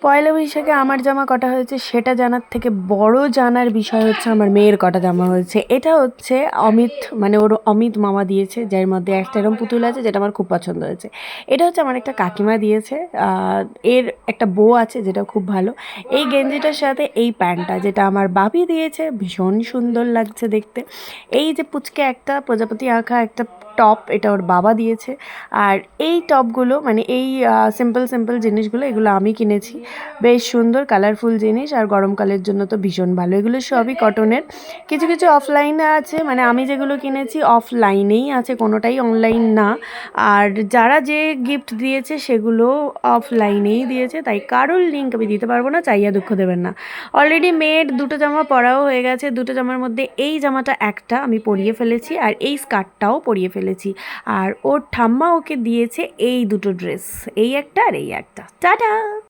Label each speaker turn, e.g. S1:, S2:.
S1: পয়লা বৈশাখে আমার জামা কটা হয়েছে সেটা জানার থেকে বড় জানার বিষয় হচ্ছে আমার মেয়ের কটা জামা হয়েছে। এটা হচ্ছে অমিত, মানে ওর অমিত মামা দিয়েছে, যার মধ্যে একটা এরকম পুতুল আছে যেটা আমার খুব পছন্দ হয়েছে। এটা হচ্ছে আমার একটা কাকিমা দিয়েছে, এর একটা বউ আছে যেটা খুব ভালো। এই গেঞ্জিটার সাথে এই প্যান্টটা যেটা আমার বাপি দিয়েছে, ভীষণ সুন্দর লাগছে দেখতে। এই যে পুচকে একটা প্রজাপতি আঁকা একটা টপ, এটা ওর বাবা দিয়েছে। আর এই টপগুলো মানে এই সিম্পল সিম্পল জিনিসগুলো এগুলো আমি কিনেছি। বেশ সুন্দর কালারফুল জিনিস, আর গরমকালের জন্য তো ভীষণ ভালো। এগুলো সবই কটনের। কিছু কিছু অফলাইনে আছে, মানে আমি যেগুলো কিনেছি অফলাইনেই আছে, কোনোটাই অনলাইন না। আর যারা যে গিফট দিয়েছে সেগুলো অফলাইনেই দিয়েছে, তাই কারোর লিঙ্ক আমি দিতে পারবো না, চাইয়া দুঃখ দেবেন না। অলরেডি মেয়ের দুটো জামা পরাও হয়ে গেছে। দুটো জামার মধ্যে এই জামাটা একটা আমি পরিয়ে ফেলেছি, আর এই স্কার্টটাও পরিয়ে ফেলেছি। আর ওর ঠাম্মা ওকে দিয়েছে এই দুটো ড্রেস, এই একটা আর এই একটা। টাটা।